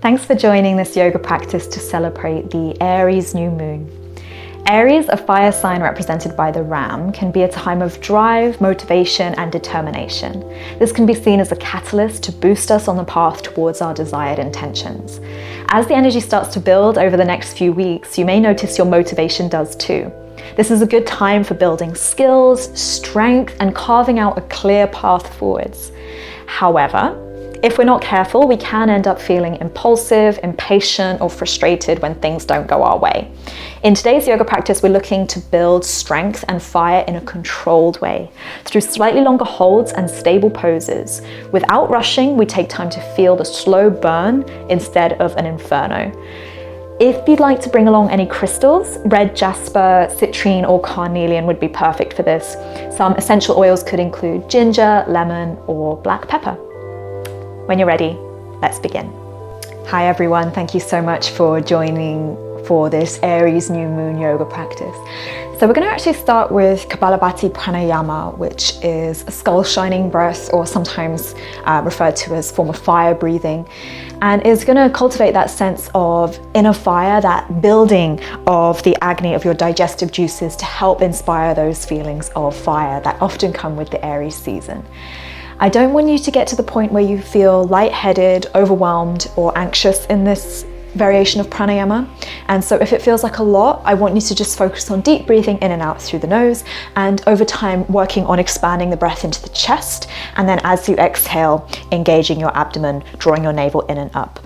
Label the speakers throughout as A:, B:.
A: Thanks for joining this yoga practice to celebrate the Aries new moon. Aries, a fire sign represented by the ram, can be a time of drive, motivation, and determination. This can be seen as a catalyst to boost us on the path towards our desired intentions. As the energy starts to build over the next few weeks, you may notice your motivation does too. This is a good time for building skills, strength, and carving out a clear path forwards. However, if we're not careful, we can end up feeling impulsive, impatient, or frustrated when things don't go our way. In today's yoga practice, we're looking to build strength and fire in a controlled way through slightly longer holds and stable poses. Without rushing, we take time to feel the slow burn instead of an inferno. If you'd like to bring along any crystals, red Jasper, Citrine, or Carnelian would be perfect for this. Some essential oils could include ginger, lemon, or black pepper. When you're ready, let's begin. Hi everyone, thank you so much for joining for this Aries new moon yoga practice. So we're going to actually start with Kapalabhati Pranayama, which is a skull shining breath, or sometimes referred to as form of fire breathing, and is going to cultivate that sense of inner fire, that building of the agni of your digestive juices to help inspire those feelings of fire that often come with the Aries season. I don't want you to get to the point where you feel lightheaded, overwhelmed, or anxious in this variation of pranayama. And so if it feels like a lot, I want you to just focus on deep breathing in and out through the nose, and over time working on expanding the breath into the chest. And then as you exhale, engaging your abdomen, drawing your navel in and up.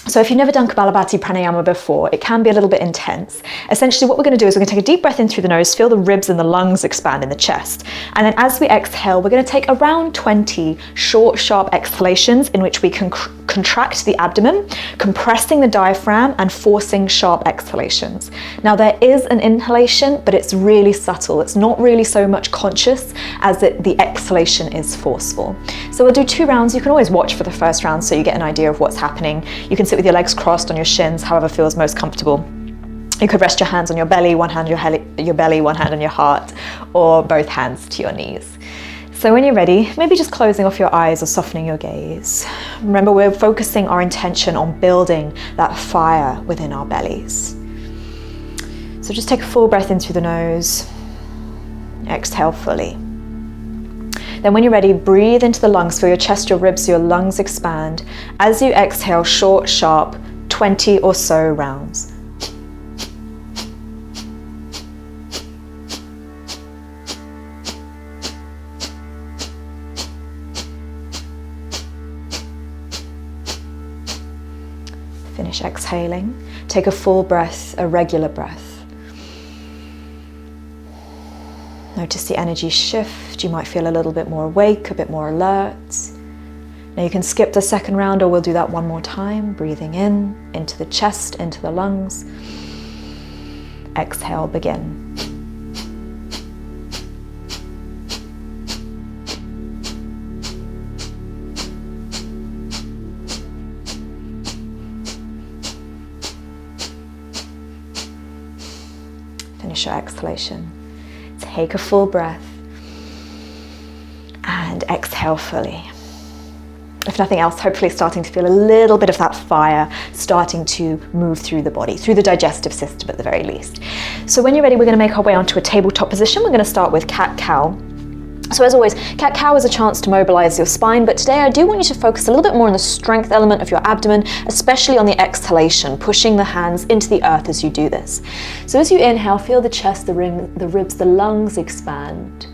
A: So if you've never done Kapalabhati Pranayama before, it can be a little bit intense. Essentially what we're going to do is we're going to take a deep breath in through the nose, feel the ribs and the lungs expand in the chest. And then as we exhale, we're going to take around 20 short, sharp exhalations in which we can contract the abdomen, compressing the diaphragm and forcing sharp exhalations. Now there is an inhalation, but it's really subtle. It's not really so much conscious as the exhalation is forceful. So we'll do 2 rounds. You can always watch for the first round so you get an idea of what's happening. You can sit with your legs crossed on your shins, however feels most comfortable. You could rest your hands on your belly, one hand on your belly, one hand on your heart, or both hands to your knees. So when you're ready, maybe just closing off your eyes or softening your gaze. Remember, we're focusing our intention on building that fire within our bellies. So just take a full breath in through the nose, exhale fully. Then when you're ready, breathe into the lungs, feel your chest, your ribs, your lungs expand. As you exhale, short, sharp, 20 or so rounds. Finish exhaling. Take a full breath, a regular breath. Notice the energy shift. You might feel a little bit more awake, a bit more alert. Now you can skip the second round, or we'll do that one more time. Breathing in, into the chest, into the lungs. Exhale, begin. Finish your exhalation. Take a full breath and exhale fully. If nothing else, hopefully starting to feel a little bit of that fire starting to move through the body, through the digestive system at the very least. So when you're ready, we're going to make our way onto a tabletop position. We're going to start with cat-cow. So as always, cat-cow is a chance to mobilize your spine, but today I do want you to focus a little bit more on the strength element of your abdomen, especially on the exhalation, pushing the hands into the earth as you do this. So as you inhale, feel the chest, the ribs, the lungs expand.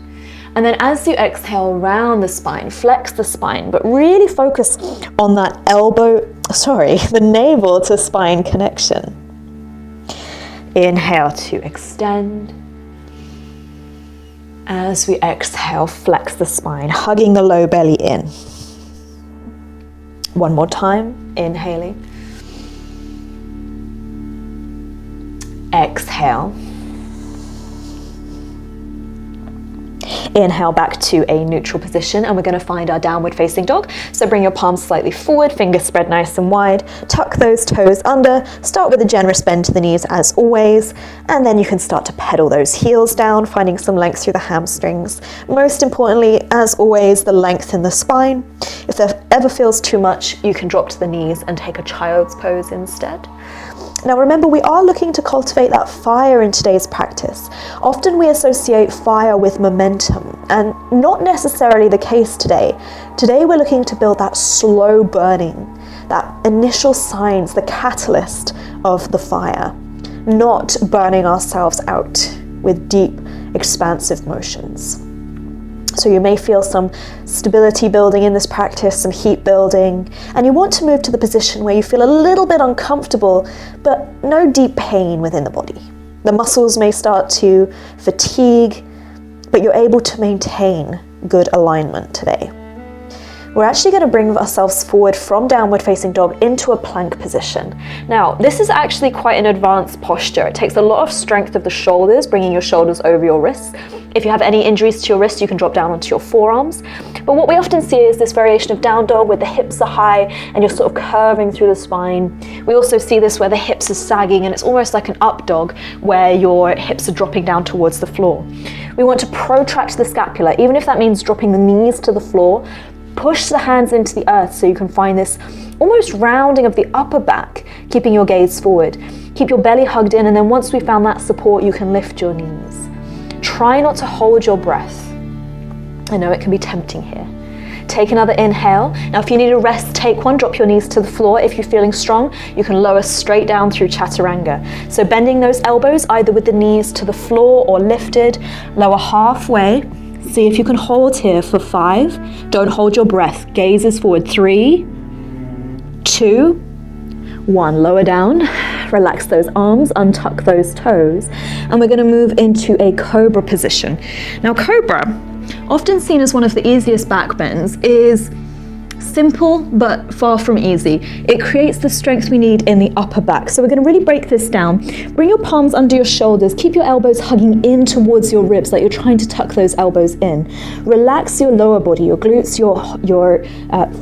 A: And then as you exhale, round the spine, flex the spine, but really focus on that the navel to spine connection. Inhale to extend. As we exhale, flex the spine, hugging the low belly in. One more time, inhaling. Exhale. Inhale back to a neutral position, and we're going to find our downward facing dog. So bring your palms slightly forward, fingers spread nice and wide, tuck those toes under, start with a generous bend to the knees as always, and then you can start to pedal those heels down, finding some length through the hamstrings. Most importantly, as always, the length in the spine. If that ever feels too much, you can drop to the knees and take a child's pose instead. Now remember, we are looking to cultivate that fire in today's practice. Often we associate fire with momentum, and not necessarily the case today. Today we're looking to build that slow burning, that initial signs, the catalyst of the fire, not burning ourselves out with deep, expansive motions. So you may feel some stability building in this practice, some heat building, and you want to move to the position where you feel a little bit uncomfortable, but no deep pain within the body. The muscles may start to fatigue, but you're able to maintain good alignment today. We're actually going to bring ourselves forward from downward facing dog into a plank position. Now, this is actually quite an advanced posture. It takes a lot of strength of the shoulders, bringing your shoulders over your wrists. If you have any injuries to your wrists, you can drop down onto your forearms. But what we often see is this variation of down dog where the hips are high and you're sort of curving through the spine. We also see this where the hips are sagging and it's almost like an up dog where your hips are dropping down towards the floor. We want to protract the scapula, even if that means dropping the knees to the floor. Push the hands into the earth so you can find this almost rounding of the upper back, keeping your gaze forward. Keep your belly hugged in, and then once we've found that support, you can lift your knees. Try not to hold your breath. I know it can be tempting here. Take another inhale. Now if you need a rest, take one. Drop your knees to the floor. If you're feeling strong, you can lower straight down through chaturanga. So bending those elbows either with the knees to the floor or lifted. Lower halfway. See if you can hold here for 5. Don't hold your breath. Gaze is forward. 3, 2, 1. Lower down. Relax those arms, untuck those toes, and we're going to move into a cobra position. Now cobra, often seen as one of the easiest back bends, is simple but far from easy. It creates the strength we need in the upper back. So we're going to really break this down. Bring your palms under your shoulders. Keep your elbows hugging in towards your ribs like you're trying to tuck those elbows in. Relax your lower body, your glutes, your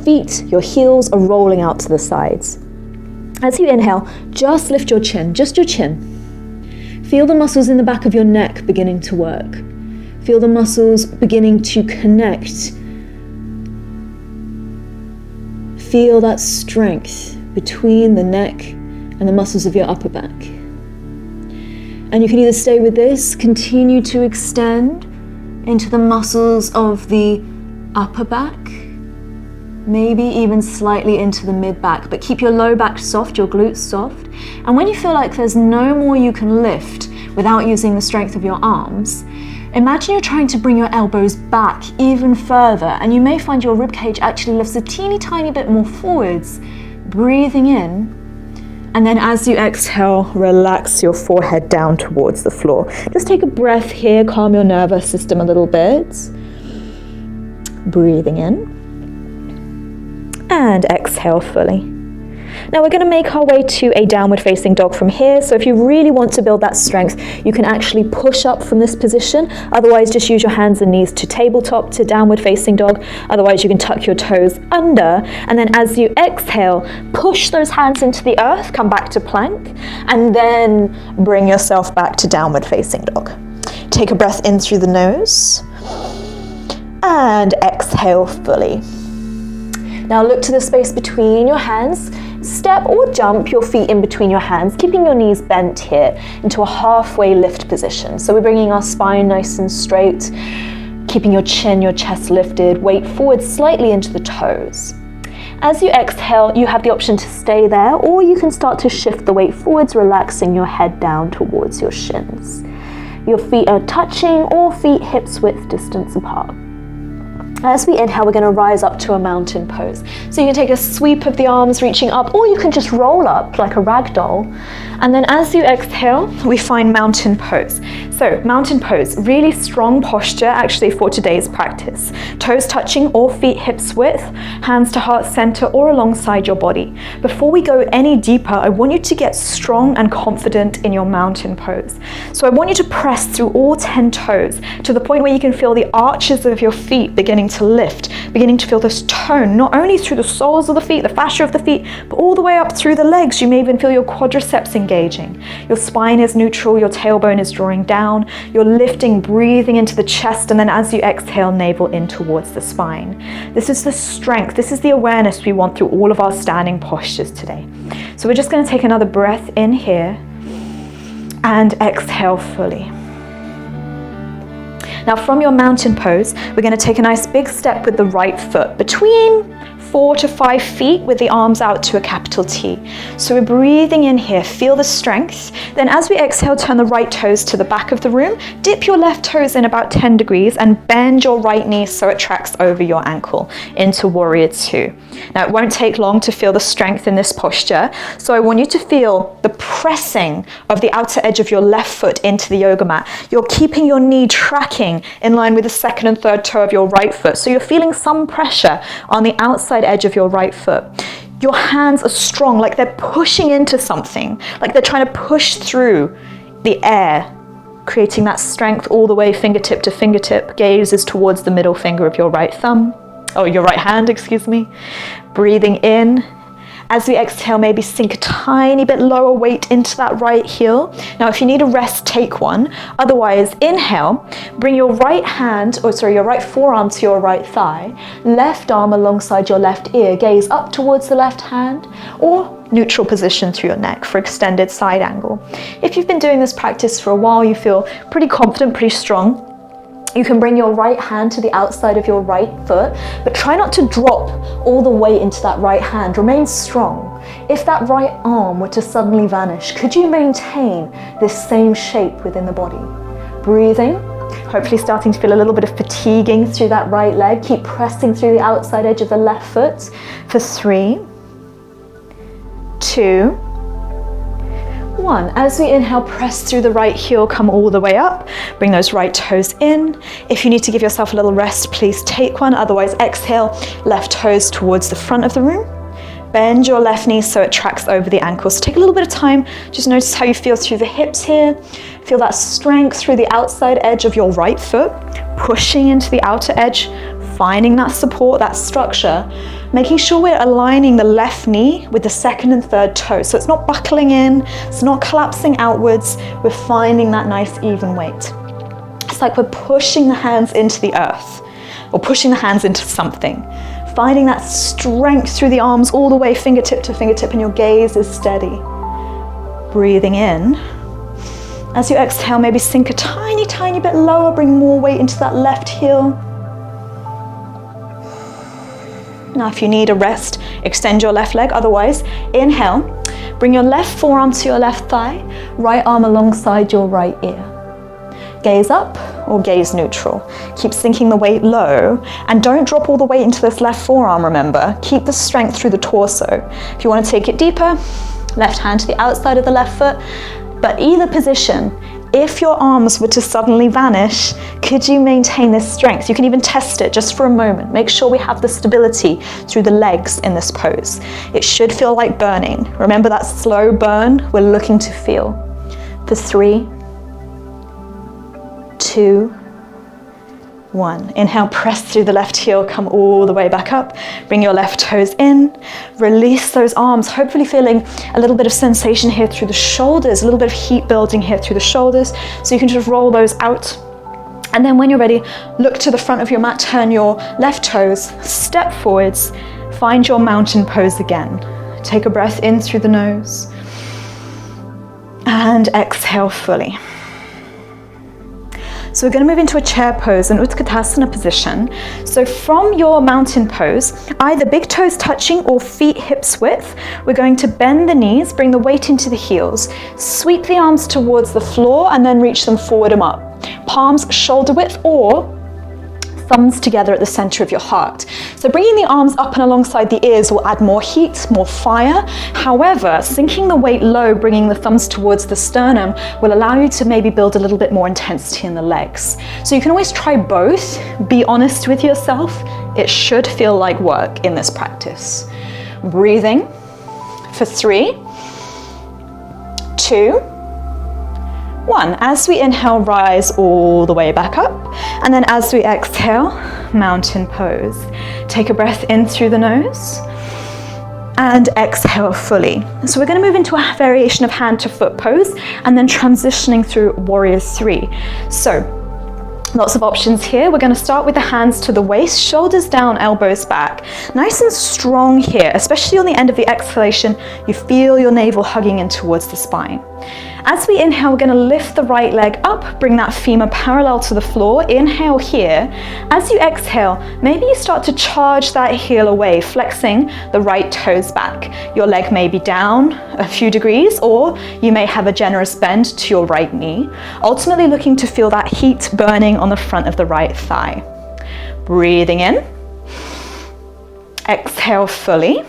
A: feet, your heels are rolling out to the sides. As you inhale, just lift your chin, just your chin. Feel the muscles in the back of your neck beginning to work. Feel the muscles beginning to connect. Feel that strength between the neck and the muscles of your upper back. And you can either stay with this, continue to extend into the muscles of the upper back, maybe even slightly into the mid back, but keep your low back soft, your glutes soft. And when you feel like there's no more you can lift without using the strength of your arms, imagine you're trying to bring your elbows back even further, and you may find your ribcage actually lifts a teeny tiny bit more forwards, breathing in. And then as you exhale, relax your forehead down towards the floor. Just take a breath here, calm your nervous system a little bit. Breathing in. And exhale fully. Now we're going to make our way to a downward facing dog from here. So if you really want to build that strength, you can actually push up from this position. Otherwise, just use your hands and knees to tabletop to downward facing dog. Otherwise, you can tuck your toes under. And then as you exhale, push those hands into the earth, come back to plank, and then bring yourself back to downward facing dog. Take a breath in through the nose and exhale fully. Now look to the space between your hands. Step or jump your feet in between your hands, keeping your knees bent here into a halfway lift position. So we're bringing our spine nice and straight, keeping your chin, your chest lifted, weight forward slightly into the toes. As you exhale, you have the option to stay there, or you can start to shift the weight forwards, relaxing your head down towards your shins. Your feet are touching or feet hips width distance apart.
B: As we inhale, we're going to rise up to a mountain pose. So you can take a sweep of the arms reaching up, or you can just roll up like a rag doll. And then as you exhale, we find mountain pose. So mountain pose, really strong posture actually for today's practice. Toes touching or feet hips width, hands to heart center or alongside your body. Before we go any deeper, I want you to get strong and confident in your mountain pose. So I want you to press through all 10 toes to the point where you can feel the arches of your feet beginning to lift, beginning to feel this tone, not only through the soles of the feet, the fascia of the feet, but all the way up through the legs. You may even feel your quadriceps engaging. Your spine is neutral, your tailbone is drawing down, you're lifting, breathing into the chest, and then as you exhale, navel in towards the spine. This is the strength, this is the awareness we want through all of our standing postures today. So we're just going to take another breath in here and exhale fully. Now from your mountain pose, we're going to take a nice big step with the right foot between 4 to 5 feet with the arms out to a capital T. So we're breathing in here, feel the strength. Then as we exhale, turn the right toes to the back of the room, dip your left toes in about 10 degrees and bend your right knee so it tracks over your ankle into warrior 2. Now it won't take long to feel the strength in this posture. So I want you to feel the pressing of the outer edge of your left foot into the yoga mat. You're keeping your knee tracking in line with the second and third toe of your right foot. So you're feeling some pressure on the outside edge of your right foot. Your hands are strong, like they're pushing into something, like they're trying to push through the air, creating that strength all the way fingertip to fingertip. Gaze is towards the middle finger of your right thumb, or your right hand, excuse me. Breathing in. As we exhale, maybe sink a tiny bit lower weight into that right heel. Now, if you need a rest, take one. Otherwise, inhale, bring your right forearm to your right thigh, left arm alongside your left ear, gaze up towards the left hand, or neutral position through your neck for extended side angle. If you've been doing this practice for a while, you feel pretty confident, pretty strong, you can bring your right hand to the outside of your right foot, but try not to drop all the way into that right hand. Remain strong. If that right arm were to suddenly vanish, could you maintain this same shape within the body? Breathing, hopefully starting to feel a little bit of fatiguing through that right leg. Keep pressing through the outside edge of the left foot for 3, 2, 1. As we inhale, press through the right heel, come all the way up. Bring those right toes in. If you need to give yourself a little rest, please take one. Otherwise, exhale, left toes towards the front of the room. Bend your left knee so it tracks over the ankles. So take a little bit of time. Just notice how you feel through the hips here. Feel that strength through the outside edge of your right foot, pushing into the outer edge, finding that support, that structure, making sure we're aligning the left knee with the second and third toe. So it's not buckling in, it's not collapsing outwards, we're finding that nice even weight. It's like we're pushing the hands into the earth, or pushing the hands into something. Finding that strength through the arms all the way fingertip to fingertip, and your gaze is steady. Breathing in. As you exhale, maybe sink a tiny, tiny bit lower, bring more weight into that left heel. Now, if you need a rest, extend your left leg. Otherwise, inhale, bring your left forearm to your left thigh, right arm alongside your right ear. Gaze up or gaze neutral. Keep sinking the weight low, and don't drop all the weight into this left forearm, remember. Keep the strength through the torso. If you want to take it deeper, left hand to the outside of the left foot. But either position, if your arms were to suddenly vanish, could you maintain this strength? You can even test it just for a moment. Make sure we have the stability through the legs in this pose. It should feel like burning. Remember that slow burn we're looking to feel. For 3, 2, 1. Inhale, press through the left heel, come all the way back up. Bring your left toes in. Release those arms, hopefully feeling a little bit of sensation here through the shoulders, a little bit of heat building here through the shoulders. So you can just roll those out. And then when you're ready, look to the front of your mat, turn your left toes, step forwards, find your mountain pose again. Take a breath in through the nose and exhale fully. So we're going to move into a chair pose, an Utkatasana position. So from your mountain pose, either big toes touching or feet hips width, we're going to bend the knees, bring the weight into the heels, sweep the arms towards the floor and then reach them forward and up. Palms shoulder width or thumbs together at the center of your heart. So bringing the arms up and alongside the ears will add more heat, more fire. However, sinking the weight low, bringing the thumbs towards the sternum will allow you to maybe build a little bit more intensity in the legs. So you can always try both. Be honest with yourself. It should feel like work in this practice. Breathing for 3, 2, 1. As we inhale, rise all the way back up. And then as we exhale, mountain pose. Take a breath in through the nose and exhale fully. So we're going to move into a variation of hand to foot pose and then transitioning through warrior 3. So lots of options here. We're going to start with the hands to the waist, shoulders down, elbows back. Nice and strong here, especially on the end of the exhalation. You feel your navel hugging in towards the spine. As we inhale, we're going to lift the right leg up, bring that femur parallel to the floor. Inhale here. As you exhale, maybe you start to charge that heel away, flexing the right toes back. Your leg may be down a few degrees, or you may have a generous bend to your right knee, ultimately looking to feel that heat burning on the front of the right thigh. Breathing in. Exhale fully.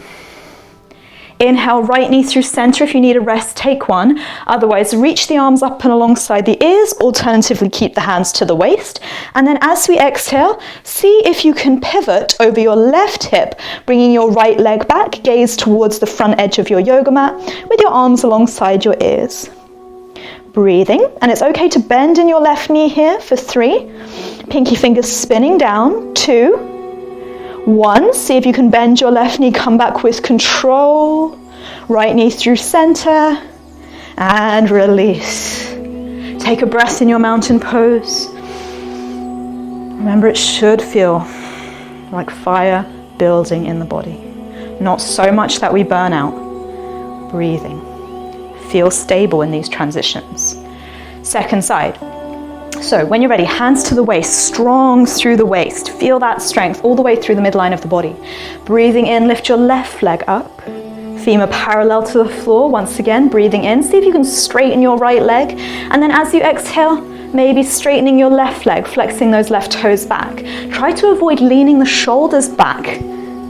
B: Inhale, right knee through center. If you need a rest, take one. Otherwise, reach the arms up and alongside the ears. Alternatively, keep the hands to the waist. And then as we exhale, see if you can pivot over your left hip, bringing your right leg back, gaze towards the front edge of your yoga mat with your arms alongside your ears. Breathing, and it's okay to bend in your left knee here for 3. Pinky fingers spinning down, 2, 1, see if you can bend your left knee, come back with control. Right knee through center and release. Take a breath in your mountain pose. Remember, it should feel like fire building in the body. Not so much that we burn out. Breathing. Feel stable in these transitions. Second side. So when you're ready, hands to the waist, strong through the waist. Feel that strength all the way through the midline of the body. Breathing in, lift your left leg up. Femur parallel to the floor. Once again, breathing in. See if you can straighten your right leg. And then as you exhale, maybe straightening your left leg, flexing those left toes back. Try to avoid leaning the shoulders back.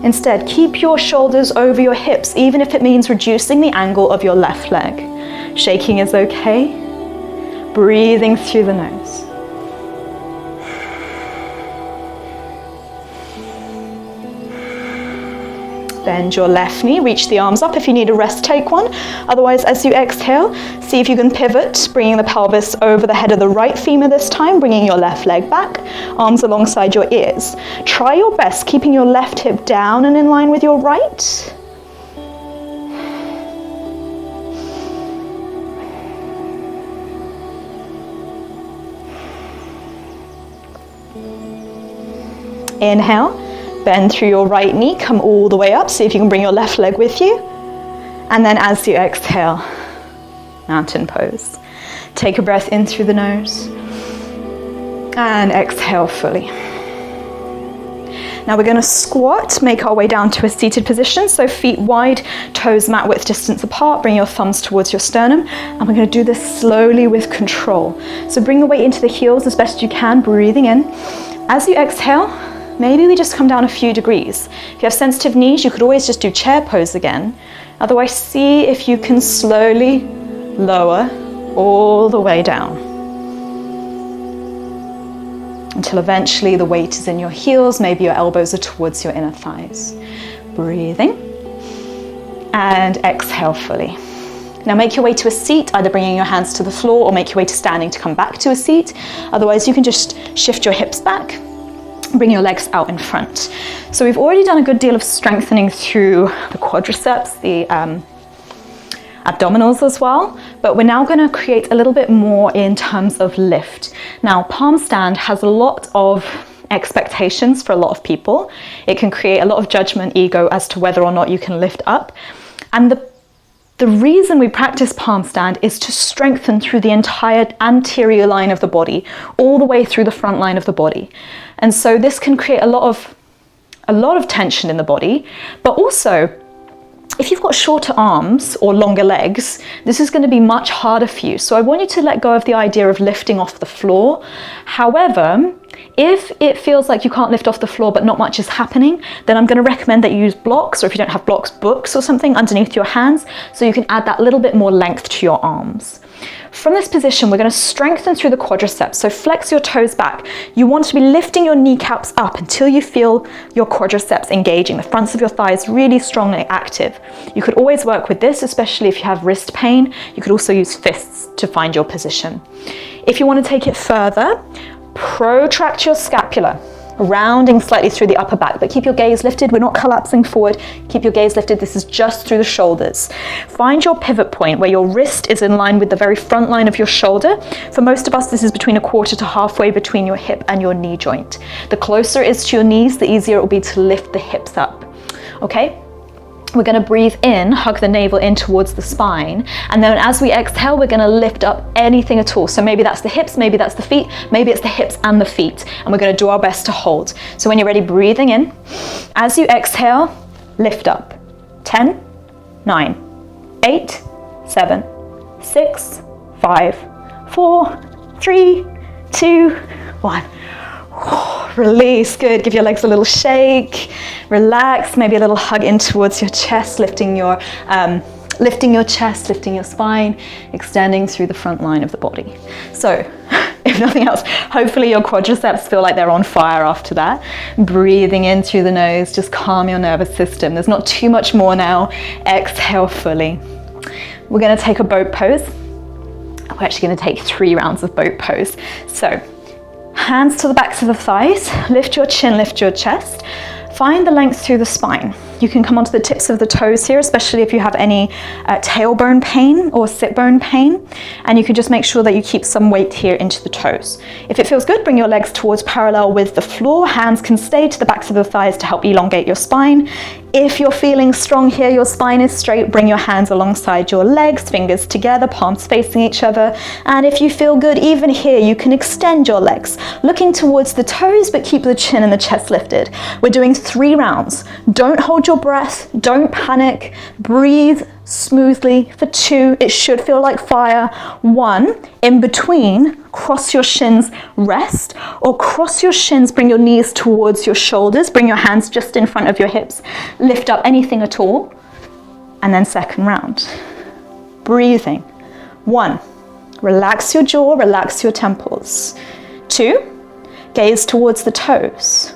B: Instead, keep your shoulders over your hips, even if it means reducing the angle of your left leg. Shaking is okay. Breathing through the nose. Bend your left knee, reach the arms up. If you need a rest, take one. Otherwise, as you exhale, see if you can pivot, bringing the pelvis over the head of the right femur this time, bringing your left leg back, arms alongside your ears. Try your best, keeping your left hip down and in line with your right. Inhale, bend through your right knee, come all the way up. See if you can bring your left leg with you. And then as you exhale, mountain pose. Take a breath in through the nose and exhale fully. Now we're going to squat, make our way down to a seated position. So feet wide, toes mat width distance apart. Bring your thumbs towards your sternum. And we're going to do this slowly with control. So bring the weight into the heels as best you can, breathing in. As you exhale, maybe we just come down a few degrees. If you have sensitive knees, you could always just do chair pose again. Otherwise, see if you can slowly lower all the way down until eventually the weight is in your heels. Maybe your elbows are towards your inner thighs. Breathing and exhale fully. Now make your way to a seat, either bringing your hands to the floor or make your way to standing to come back to a seat. Otherwise, you can just shift your hips back. Bring your legs out in front. So we've already done a good deal of strengthening through the quadriceps, the abdominals as well, but we're now going to create a little bit more in terms of lift. Now, palm stand has a lot of expectations for a lot of people. It can create a lot of judgment, ego as to whether or not you can lift up. And the reason we practice palm stand is to strengthen through the entire anterior line of the body, all the way through the front line of the body. And so this can create a lot of tension in the body, but also if you've got shorter arms or longer legs, this is going to be much harder for you. So I want you to let go of the idea of lifting off the floor. However, if it feels like you can't lift off the floor but not much is happening, then I'm going to recommend that you use blocks, or if you don't have blocks, books or something underneath your hands, so you can add that little bit more length to your arms. From this position, we're going to strengthen through the quadriceps. So flex your toes back. You want to be lifting your kneecaps up until you feel your quadriceps engaging, the fronts of your thighs really strongly active. You could always work with this, especially if you have wrist pain. You could also use fists to find your position. If you want to take it further, protract your scapula, rounding slightly through the upper back, but keep your gaze lifted. We're not collapsing forward. Keep your gaze lifted. This is just through the shoulders. Find your pivot point where your wrist is in line with the very front line of your shoulder. For most of us, this is between a quarter to halfway between your hip and your knee joint. The closer it is to your knees, the easier it will be to lift the hips up. Okay? We're going to breathe in, hug the navel in towards the spine, and then as we exhale, we're going to lift up anything at all. So maybe that's the hips, maybe that's the feet, maybe it's the hips and the feet, and we're going to do our best to hold. So when you're ready, breathing in. As you exhale, lift up. 10, 9, 8, 7, 6, 5, 4, 3, 2, 1. Release, good. Give your legs a little shake, relax, maybe a little hug in towards your chest, lifting your chest, lifting your spine, extending through the front line of the body. So, if nothing else, hopefully your quadriceps feel like they're on fire after that. Breathing in through the nose, just calm your nervous system. There's not too much more now. Exhale fully. We're going to take a boat pose. We're actually going to take 3 rounds of boat pose. So, hands to the backs of the thighs, lift your chin, lift your chest. Find the length through the spine. You can come onto the tips of the toes here, especially if you have any tailbone pain or sit bone pain. And you can just make sure that you keep some weight here into the toes. If it feels good, bring your legs towards parallel with the floor. Hands can stay to the backs of the thighs to help elongate your spine. If you're feeling strong here, your spine is straight, bring your hands alongside your legs, fingers together, palms facing each other. And if you feel good, even here, you can extend your legs, looking towards the toes, but keep the chin and the chest lifted. We're doing 3 rounds. Don't hold your breath, don't panic, breathe smoothly. For 2, it should feel like fire. 1, in between, cross your shins, rest, or cross your shins, bring your knees towards your shoulders, bring your hands just in front of your hips, lift up anything at all, and then second round. Breathing. 1, relax your jaw, relax your temples. 2, gaze towards the toes.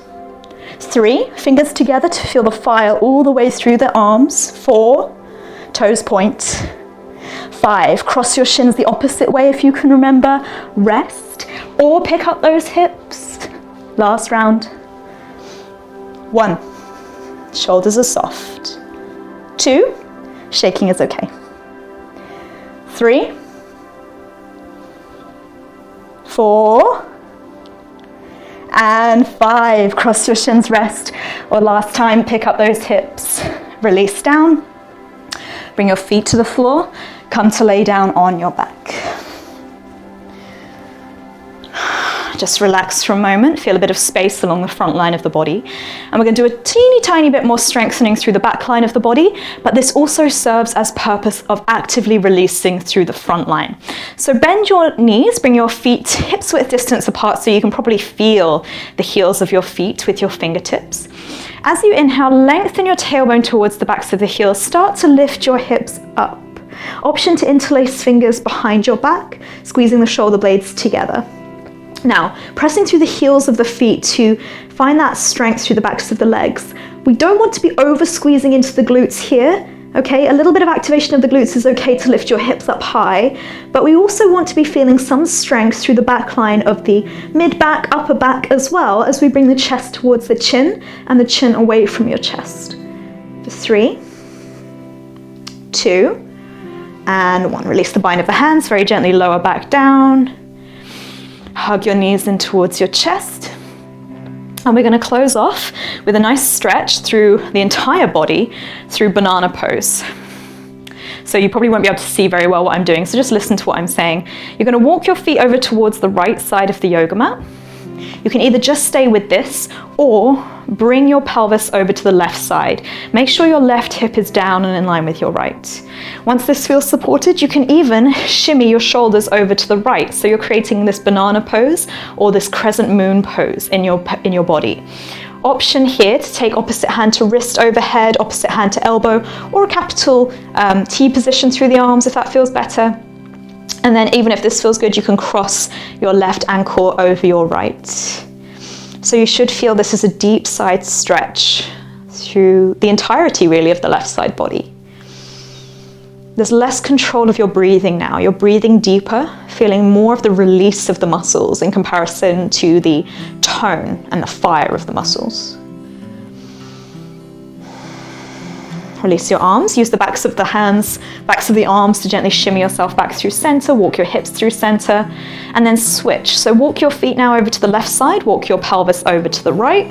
B: 3, fingers together to feel the fire all the way through the arms. 4, toes point. 5, cross your shins the opposite way if you can remember. Rest, or pick up those hips. Last round. 1, shoulders are soft. 2, shaking is okay. 3, 4, and 5, cross your shins, rest, or last time, pick up those hips. Release down, bring your feet to the floor, come to lay down on your back. Just relax for a moment, feel a bit of space along the front line of the body. And we're going to do a teeny tiny bit more strengthening through the back line of the body, but this also serves as purpose of actively releasing through the front line. So bend your knees, bring your feet hips width distance apart so you can probably feel the heels of your feet with your fingertips. As you inhale, lengthen your tailbone towards the backs of the heels. Start to lift your hips up. Option to interlace fingers behind your back, squeezing the shoulder blades together. Now, pressing through the heels of the feet to find that strength through the backs of the legs. We don't want to be over squeezing into the glutes here, okay? A little bit of activation of the glutes is okay to lift your hips up high, but we also want to be feeling some strength through the back line of the mid-back, upper back, as well as we bring the chest towards the chin and the chin away from your chest. For 3, 2, and 1. Release the bind of the hands, very gently lower back down. Hug your knees in towards your chest. And we're going to close off with a nice stretch through the entire body through banana pose. So you probably won't be able to see very well what I'm doing, so just listen to what I'm saying. You're going to walk your feet over towards the right side of the yoga mat. You can either just stay with this or bring your pelvis over to the left side. Make sure your left hip is down and in line with your right. Once this feels supported, you can even shimmy your shoulders over to the right. So you're creating this banana pose or this crescent moon pose in your body. Option here to take opposite hand to wrist overhead, opposite hand to elbow, or a capital T position through the arms if that feels better. And then even if this feels good, you can cross your left ankle over your right. So you should feel this is a deep side stretch through the entirety really of the left side body. There's less control of your breathing now. You're breathing deeper, feeling more of the release of the muscles in comparison to the tone and the fire of the muscles. Release your arms. Use the backs of the hands, backs of the arms to gently shimmy yourself back through center. Walk your hips through center and then switch. So walk your feet now over to the left side. Walk your pelvis over to the right.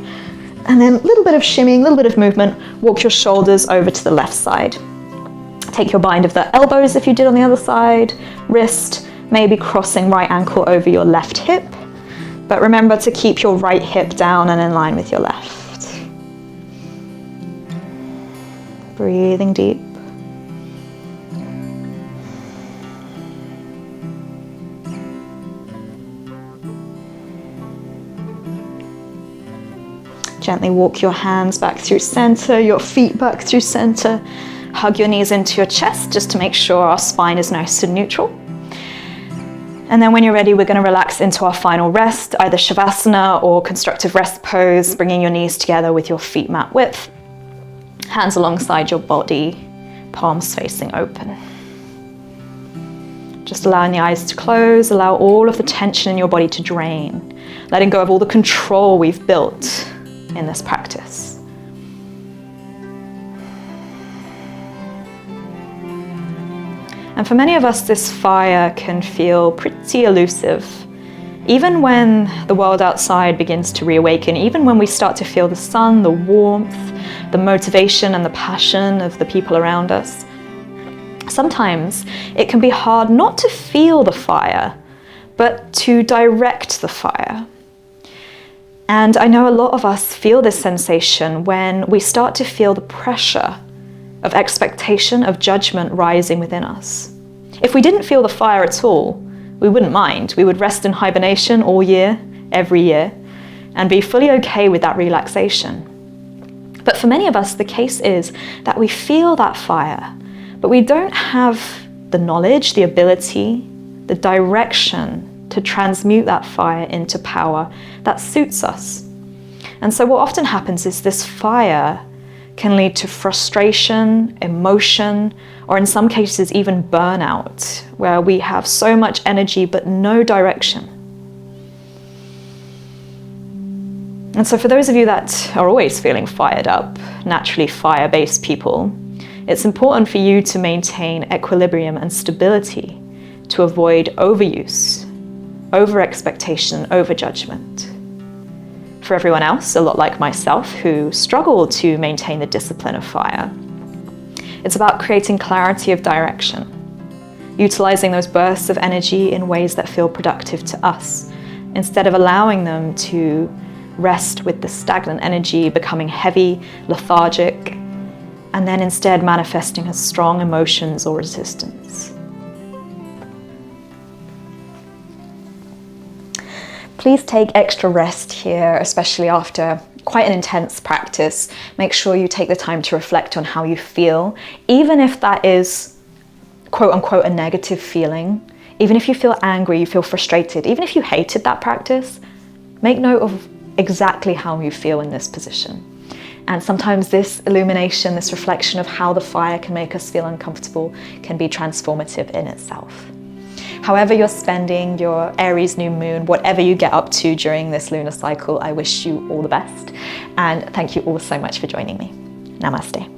B: And then a little bit of shimmying, a little bit of movement. Walk your shoulders over to the left side. Take your bind of the elbows if you did on the other side. Wrist, maybe crossing right ankle over your left hip. But remember to keep your right hip down and in line with your left. Breathing deep. Gently walk your hands back through center, your feet back through center. Hug your knees into your chest just to make sure our spine is nice and neutral. And then when you're ready, we're going to relax into our final rest, either Shavasana or constructive rest pose, bringing your knees together with your feet mat width. Hands alongside your body, palms facing open. Just allowing the eyes to close, allow all of the tension in your body to drain, letting go of all the control we've built in this practice. And for many of us, this fire can feel pretty elusive. Even when the world outside begins to reawaken, even when we start to feel the sun, the warmth, the motivation and the passion of the people around us, sometimes it can be hard not to feel the fire, but to direct the fire. And I know a lot of us feel this sensation when we start to feel the pressure of expectation, of judgment rising within us. If we didn't feel the fire at all, we wouldn't mind. We would rest in hibernation all year, every year, and be fully okay with that relaxation. But for many of us, the case is that we feel that fire, but we don't have the knowledge, the ability, the direction to transmute that fire into power that suits us. And so what often happens is this fire can lead to frustration, emotion, or in some cases even burnout, where we have so much energy but no direction. And so for those of you that are always feeling fired up, naturally fire-based people, it's important for you to maintain equilibrium and stability to avoid overuse, over-expectation, over-judgment. For everyone else, a lot like myself, who struggle to maintain the discipline of fire, it's about creating clarity of direction, utilizing those bursts of energy in ways that feel productive to us, instead of allowing them to rest with the stagnant energy, becoming heavy, lethargic, and then instead manifesting as strong emotions or resistance. Please take extra rest here, especially after quite an intense practice. Make sure you take the time to reflect on how you feel, even if that is quote unquote a negative feeling, even if you feel angry, you feel frustrated, even if you hated that practice, make note of exactly how you feel in this position. And sometimes this illumination, this reflection of how the fire can make us feel uncomfortable can be transformative in itself. However you're spending your Aries new moon, whatever you get up to during this lunar cycle, I wish you all the best. And thank you all so much for joining me. Namaste.